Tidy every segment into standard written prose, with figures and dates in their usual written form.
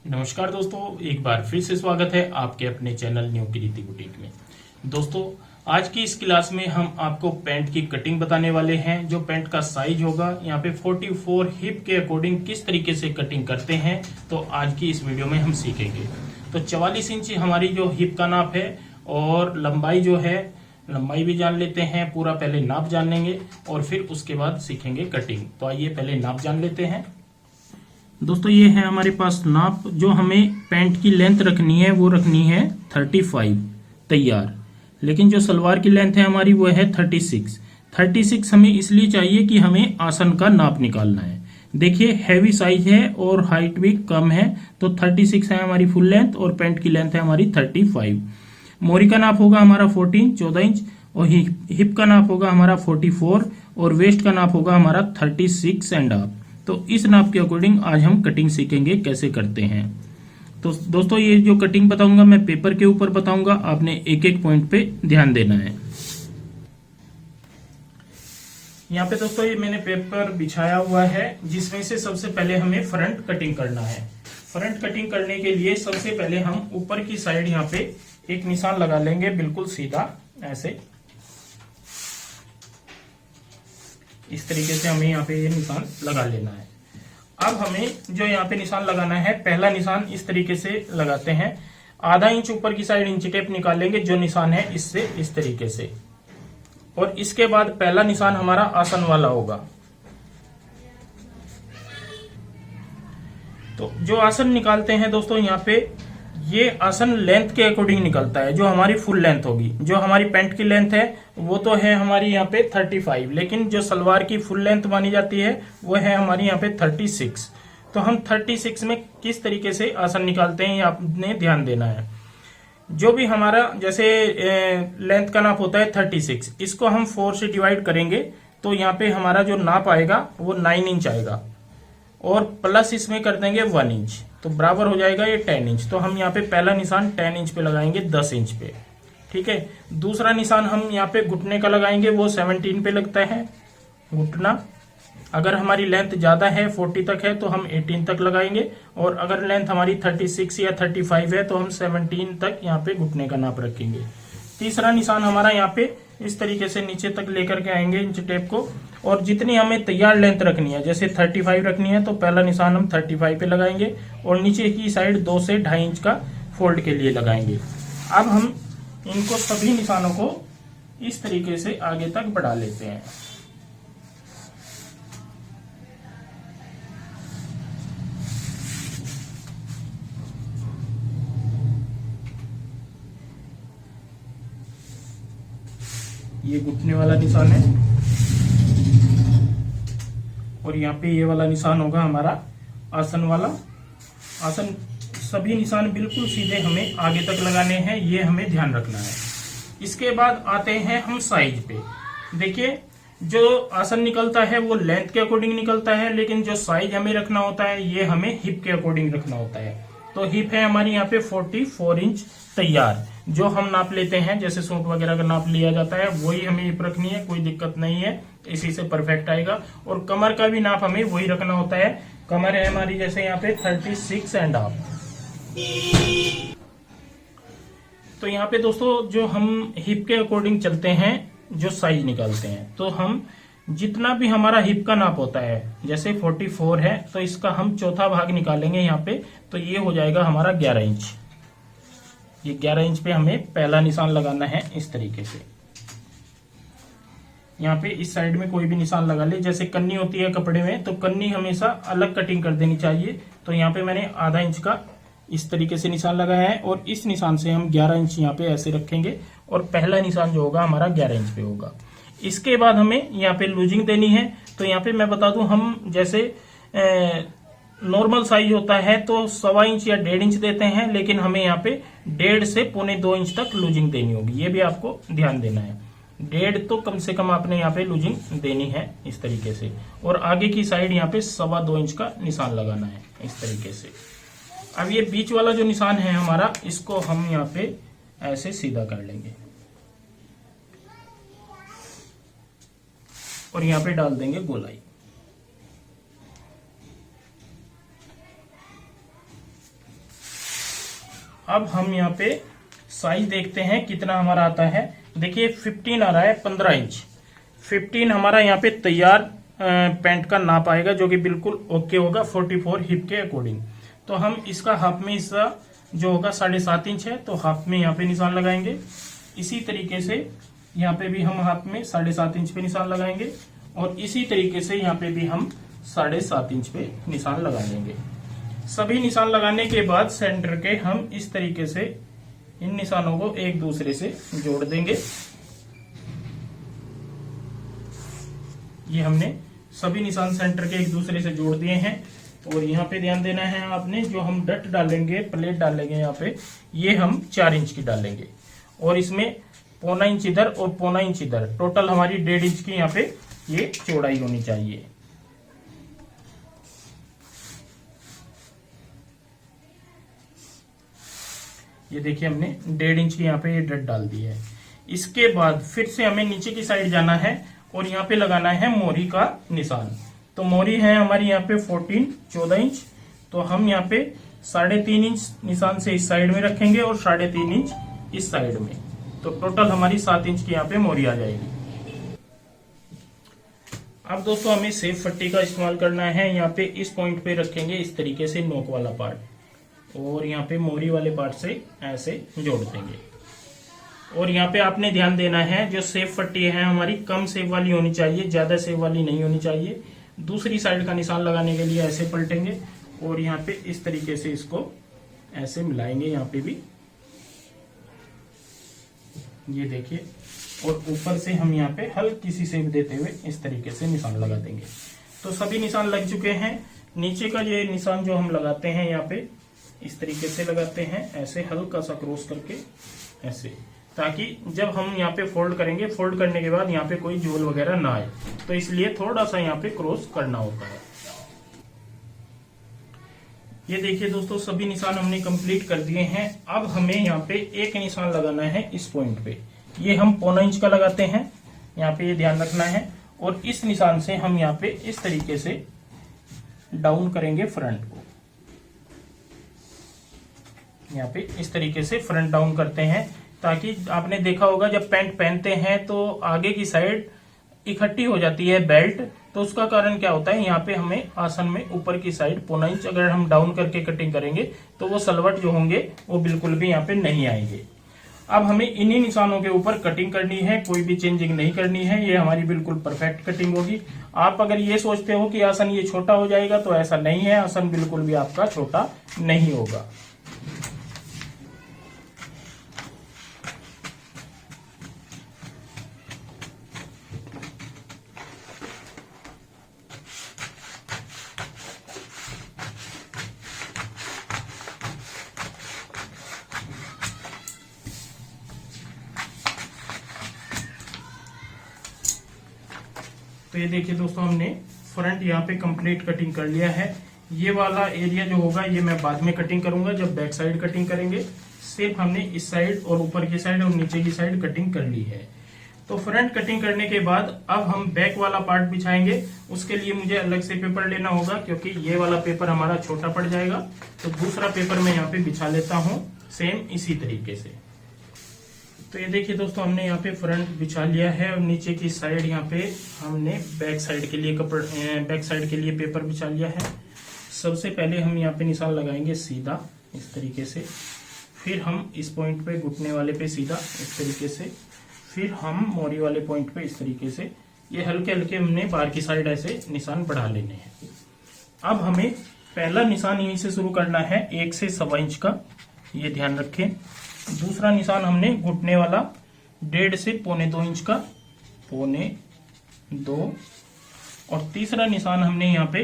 नमस्कार दोस्तों, एक बार फिर से स्वागत है आपके अपने चैनल न्यू कृति बुटीक में। दोस्तों, आज की इस क्लास में हम आपको पैंट की कटिंग बताने वाले हैं। जो पैंट का साइज होगा यहाँ पे 44 हिप के अकॉर्डिंग किस तरीके से कटिंग करते हैं, तो आज की इस वीडियो में हम सीखेंगे। तो 44 इंच हमारी जो हिप का नाप है और लंबाई जो है, लंबाई भी जान लेते हैं। पूरा पहले नाप जान लेंगे और फिर उसके बाद सीखेंगे कटिंग। तो आइए पहले नाप जान लेते हैं। दोस्तों, ये है हमारे पास नाप। जो हमें पैंट की लेंथ रखनी है वो रखनी है 35 तैयार, लेकिन जो सलवार की लेंथ है हमारी वो है 36 हमें इसलिए चाहिए कि हमें आसन का नाप निकालना है। देखिए, हैवी साइज है और हाइट भी कम है, तो 36 है हमारी फुल लेंथ और पैंट की लेंथ है हमारी 35। मोरी का नाप होगा हमारा 14 इंच और हिप का नाप होगा हमारा 44 और वेस्ट का नाप होगा हमारा 36.5। तो इस नाप के अकॉर्डिंग आज हम कटिंग सीखेंगे कैसे करते हैं। तो दोस्तों, ये जो कटिंग बताऊंगा मैं पेपर के ऊपर बताऊंगा, आपने एक एक पॉइंट पे ध्यान देना है। यहाँ पे दोस्तों ये मैंने पेपर बिछाया हुआ है, जिसमें से सबसे पहले हमें फ्रंट कटिंग करना है। फ्रंट कटिंग करने के लिए सबसे पहले हम ऊपर की साइड यहाँ पे एक निशान लगा लेंगे, बिल्कुल सीधा ऐसे। इस तरीके से हमें यहाँ पे ये निशान लगा लेना है। अब हमें जो यहाँ पे निशान लगाना है, पहला निशान इस तरीके से लगाते हैं। आधा इंच ऊपर की साइड इंची टेप निकालेंगे, जो निशान है इससे इस तरीके से। और इसके बाद पहला निशान हमारा आसन वाला होगा। तो जो आसन निकालते हैं दोस्तों, यहाँ पे ये आसन लेंथ के अकॉर्डिंग निकलता है। जो हमारी फुल लेंथ होगी, जो हमारी पैंट की लेंथ है वो तो है हमारी यहाँ पे 35, लेकिन जो सलवार की फुल लेंथ मानी जाती है वो है हमारी यहाँ पे 36। तो हम 36 में किस तरीके से आसन निकालते हैं ये आपने ध्यान देना है। जो भी हमारा जैसे लेंथ का नाप होता है 36, इसको हम 4 से डिवाइड करेंगे तो यहाँ पे हमारा जो नाप आएगा वो 9 इंच आएगा और प्लस इसमें कर देंगे 1 इंच, तो बराबर हो जाएगा ये 10 इंच। तो हम यहाँ पे पहला निशान 10 इंच पे लगाएंगे, 10 इंच पे। ठीक है। दूसरा निशान हम यहाँ पे घुटने का लगाएंगे, वो 17 पे लगता है घुटना। अगर हमारी लेंथ ज्यादा है 40 तक है तो हम 18 तक लगाएंगे, और अगर लेंथ हमारी 36 या 35 है तो हम 17 तक यहाँ पे घुटने का नाप रखेंगे। तीसरा निशान हमारा यहाँ पे इस तरीके से नीचे तक लेकर के आएंगे इंच टेप को, और जितनी हमें तैयार लेंथ रखनी है, जैसे 35 रखनी है तो पहला निशान हम 35 पे लगाएंगे और नीचे की साइड 2 से 2.5 इंच का फोल्ड के लिए लगाएंगे। अब हम इनको सभी निशानों को इस तरीके से आगे तक बढ़ा लेते हैं। ये घुटने वाला निशान है और यहाँ पे ये वाला निशान होगा हमारा आसन वाला। आसन सभी निशान बिल्कुल सीधे हमें आगे तक लगाने हैं, ये हमें ध्यान रखना है। इसके बाद आते हैं हम साइज पे। देखिए, जो आसन निकलता है वो लेंथ के अकॉर्डिंग निकलता है, लेकिन जो साइज हमें रखना होता है ये हमें हिप के अकॉर्डिंग रखना होता है। तो हिप है हमारी यहाँ पे 44 इंच तैयार। जो हम नाप लेते हैं, जैसे सूट वगैरह का नाप लिया जाता है, वही हमें हिप रखनी है, कोई दिक्कत नहीं है, इसी से परफेक्ट आएगा। और कमर का भी नाप हमें वही रखना होता है। कमर है हमारी जैसे यहाँ पे 36.5। तो यहाँ पे दोस्तों जो हम हिप के अकॉर्डिंग चलते हैं, जो साइज निकालते हैं, तो हम जितना भी हमारा हिप का नाप होता है, जैसे 44 है तो इसका हम चौथा भाग निकालेंगे यहाँ पे, तो ये हो जाएगा हमारा 11 इंच। ये 11 इंच पे हमें पहला निशान लगाना है इस तरीके से। यहाँ पे इस साइड में कोई भी निशान लगा ले, जैसे कन्नी होती है कपड़े में, तो कन्नी हमेशा अलग कटिंग कर देनी चाहिए। तो यहाँ पे मैंने आधा इंच का इस तरीके से निशान लगाया है और इस निशान से हम 11 इंच यहाँ पे ऐसे रखेंगे और पहला निशान जो होगा हमारा 11 इंच पे होगा। इसके बाद हमें यहाँ पे लूजिंग देनी है। तो यहाँ पे मैं बता दूं, हम जैसे नॉर्मल साइज होता है तो 1.25 इंच या 1.5 इंच देते हैं, लेकिन हमें यहाँ पे 1.5 से 1.25 इंच तक लूजिंग देनी होगी। ये भी आपको ध्यान देना है। 1.5 तो कम से कम आपने यहाँ पे लूजिंग देनी है इस तरीके से, और आगे की साइड यहाँ पे 2.25 इंच का निशान लगाना है इस तरीके से। अब ये बीच वाला जो निशान है हमारा, इसको हम यहाँ पे ऐसे सीधा कर लेंगे और यहाँ पे डाल देंगे गोलाई। अब हम यहाँ पे साइज देखते हैं कितना हमारा आता है। देखिए 15 आ रहा है, 15 इंच। 15 हमारा यहाँ पे तैयार पैंट का नाप आएगा, जो कि बिल्कुल ओके होगा 44 हिप के अकॉर्डिंग। तो हम इसका हाफ में हिस्सा जो होगा 7.5 इंच है, तो हाफ में यहाँ पे निशान लगाएंगे। इसी तरीके से यहाँ पे भी हम हाफ में 7.5 इंच पे निशान लगाएंगे, और इसी तरीके से यहाँ पे भी हम 7.5 इंच पे निशान लगा देंगे। सभी निशान लगाने के बाद सेंटर के हम इस तरीके से इन निशानों को एक दूसरे से जोड़ देंगे। ये हमने सभी निशान सेंटर के एक दूसरे से जोड़ दिए हैं। और यहाँ पे ध्यान देना है आपने, जो हम डट डालेंगे, प्लेट डालेंगे यहाँ पे, ये हम 4 इंच की डालेंगे, और इसमें 0.25 इंच इधर और 0.25 इंच इधर, टोटल हमारी 1.5 इंच की यहाँ पे ये चौड़ाई होनी चाहिए। ये देखिए हमने 1.5 इंच की यहाँ पे ये डट डाल दी है। इसके बाद फिर से हमें नीचे की साइड जाना है और यहाँ पे लगाना है मोरी का निशान। तो मोरी है हमारी यहाँ पे 14 इंच, तो हम यहाँ पे 3.5 इंच निशान से इस साइड में रखेंगे और 3.5 इंच इस साइड में, तो टोटल हमारी 7 इंच की यहाँ पे मोरी आ जाएगी। अब दोस्तों हमें सेफ पट्टी का इस्तेमाल करना है। यहाँ पे इस पॉइंट पे रखेंगे इस तरीके से नोक वाला पार्ट, और यहाँ पे मोरी वाले पार्ट से ऐसे जोड़ देंगे। और यहाँ पे आपने ध्यान देना है, जो सेफ पट्टी है हमारी कम सेफ वाली होनी चाहिए, ज्यादा सेफ वाली नहीं होनी चाहिए। दूसरी साइड का निशान लगाने के लिए ऐसे पलटेंगे और यहाँ पे इस तरीके से इसको ऐसे मिलाएंगे। यहाँ पे भी ये देखिए, और ऊपर से हम यहाँ पे हल्की सी सेप देते हुए इस तरीके से निशान लगा देंगे। तो सभी निशान लग चुके हैं। नीचे का ये निशान जो हम लगाते हैं यहाँ पे इस तरीके से लगाते हैं, ऐसे हल्का सा क्रॉस करके ऐसे, ताकि जब हम यहाँ पे फोल्ड करेंगे, फोल्ड करने के बाद यहाँ पे कोई झोल वगैरह ना आए, तो इसलिए थोड़ा सा यहाँ पे क्रॉस करना होता है। ये देखिए दोस्तों, सभी निशान हमने कंप्लीट कर दिए हैं। अब हमें यहाँ पे एक निशान लगाना है इस पॉइंट पे, ये हम 0.25 इंच का लगाते हैं, यहाँ पे ये ध्यान रखना है। और इस निशान से हम यहाँ पे इस तरीके से डाउन करेंगे फ्रंट को, यहाँ पे इस तरीके से फ्रंट डाउन करते हैं, ताकि आपने देखा होगा जब पैंट पहनते हैं तो आगे की साइड इकट्ठी हो जाती है बेल्ट, तो उसका कारण क्या होता है, यहाँ पे हमें आसन में ऊपर की साइड 0.25 इंच अगर हम डाउन करके कटिंग करेंगे तो वो सलवट जो होंगे वो बिल्कुल भी यहाँ पे नहीं आएंगे। अब हमें इन्हीं निशानों के ऊपर कटिंग करनी है, कोई भी चेंजिंग नहीं करनी है, ये हमारी बिल्कुल परफेक्ट कटिंग होगी। आप अगर ये सोचते हो कि आसन ये छोटा हो जाएगा, तो ऐसा नहीं है, आसन बिल्कुल भी आपका छोटा नहीं होगा। तो ये देखिए दोस्तों, हमने फ्रंट यहाँ पे कंप्लीट कटिंग कर लिया है। ये वाला एरिया जो होगा ये मैं बाद में कटिंग करूंगा, जब बैक साइड कटिंग करेंगे। सिर्फ हमने इस साइड और ऊपर की साइड और नीचे की साइड कटिंग कर ली है। तो फ्रंट कटिंग करने के बाद अब हम बैक वाला पार्ट बिछाएंगे। उसके लिए मुझे अलग से पेपर लेना होगा, क्योंकि ये वाला पेपर हमारा छोटा पड़ जाएगा। तो दूसरा पेपर मैं यहाँ पे बिछा लेता हूँ सेम इसी तरीके से। तो ये देखिए दोस्तों, हमने यहाँ पे फ्रंट बिछा लिया है और नीचे की साइड यहाँ पे हमने बैक साइड के लिए पेपर बिछा लिया है। सबसे पहले हम यहाँ पे निशान लगाएंगे सीधा इस तरीके से, फिर हम इस पॉइंट पे घुटने वाले पे सीधा इस तरीके से, फिर हम मोरी वाले पॉइंट पे इस तरीके से। ये हल्के हल्के हमने बाहर की साइड ऐसे निशान बढ़ा लेने हैं। अब हमें पहला निशान यहीं से शुरू करना है, 1 से 1.25 इंच का, ये ध्यान रखें। दूसरा निशान हमने घुटने वाला 1.5 से 0.25 इंच का, 0.25, और तीसरा निशान हमने यहाँ पे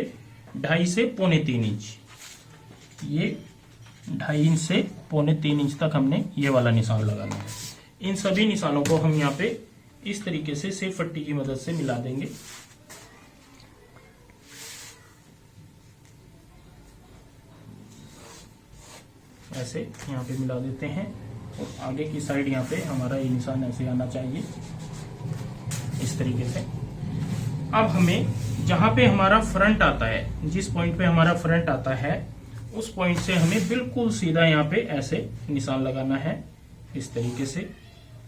2.5 से 3.25 इंच, ये 2.5 इंच से 3.25 इंच तक हमने ये वाला निशान लगाना है। इन सभी निशानों को हम यहाँ पे इस तरीके से सेफ पट्टी की मदद से मिला देंगे। ऐसे यहाँ पे मिला देते हैं, और आगे की साइड यहाँ पे हमारा ये निशान ऐसे आना चाहिए इस तरीके से। अब हमें जहाँ पे हमारा फ्रंट आता है, जिस पॉइंट पे हमारा फ्रंट आता है, उस पॉइंट से हमें बिल्कुल सीधा यहाँ पे ऐसे निशान लगाना है इस तरीके से,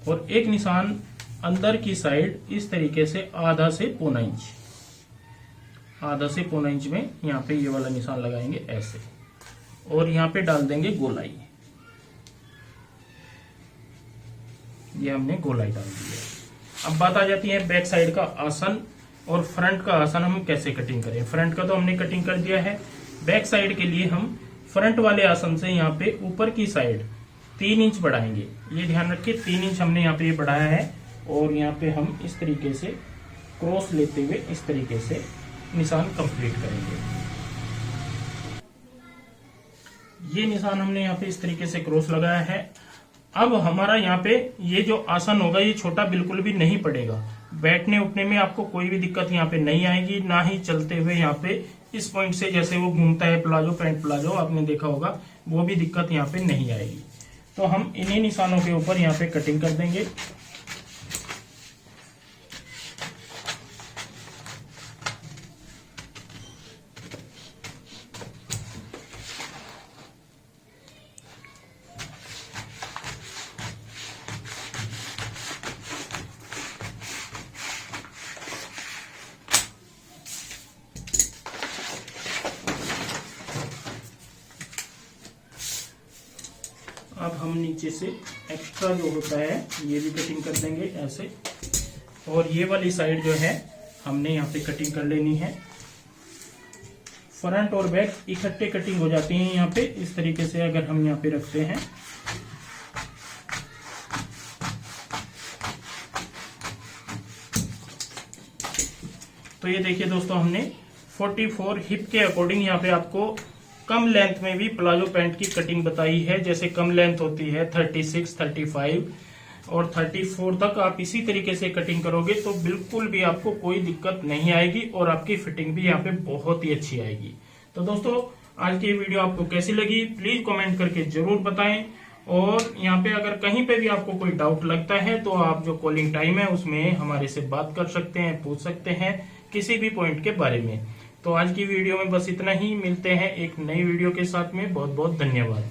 और एक निशान अंदर की साइड इस तरीके से आधा से पौना इंच में यहाँ पे ये वाला निशान लगाएंगे ऐसे, और यहाँ पे डाल देंगे गोलाई। ये हमने गोलाई डाल दी है। अब बात आ जाती है बैक साइड का आसन और फ्रंट का आसन हम कैसे कटिंग करें। फ्रंट का तो हमने कटिंग कर दिया है, बैक साइड के लिए हम फ्रंट वाले आसन से यहाँ पे ऊपर की साइड 3 इंच बढ़ाएंगे। ये ध्यान रखिए 3 इंच हमने यहाँ पे बढ़ाया है, और यहाँ पे हम इस तरीके से क्रॉस लेते हुए इस तरीके से निशान कंप्लीट करेंगे। ये निशान हमने यहाँ पे इस तरीके से क्रॉस लगाया है। अब हमारा यहाँ पे ये जो आसन होगा ये छोटा बिल्कुल भी नहीं पड़ेगा, बैठने उठने में आपको कोई भी दिक्कत यहाँ पे नहीं आएगी, ना ही चलते हुए यहाँ पे इस पॉइंट से जैसे वो घूमता है प्लाजो, पैंट प्लाजो आपने देखा होगा, वो भी दिक्कत यहाँ पे नहीं आएगी। तो हम इन्हीं निशानों के ऊपर यहाँ पे कटिंग कर देंगे। अब हम नीचे से एक्स्ट्रा जो होता है ये भी कटिंग कर देंगे ऐसे, और ये वाली साइड जो है हमने यहाँ पे कटिंग कर लेनी है। फ्रंट और बैक इकट्ठे कटिंग हो जाती हैं यहाँ पे, इस तरीके से अगर हम यहाँ पे रखते हैं। तो ये देखिए दोस्तों, हमने 44 हिप के अकॉर्डिंग यहाँ पे आपको कम लेंथ में भी प्लाजो पैंट की कटिंग बताई है। जैसे कम लेंथ होती है 36, 35 और 34 तक आप इसी तरीके से कटिंग करोगे तो बिल्कुल भी आपको कोई दिक्कत नहीं आएगी, और आपकी फिटिंग भी यहाँ पे बहुत ही अच्छी आएगी। तो दोस्तों, आज की वीडियो आपको कैसी लगी प्लीज कमेंट करके जरूर बताएं, और यहाँ पे अगर कहीं पे भी आपको कोई डाउट लगता है तो आप जो कॉलिंग टाइम है उसमें हमारे से बात कर सकते हैं, पूछ सकते हैं किसी भी पॉइंट के बारे में। तो आज की वीडियो में बस इतना ही, मिलते हैं एक नई वीडियो के साथ में। बहुत बहुत धन्यवाद।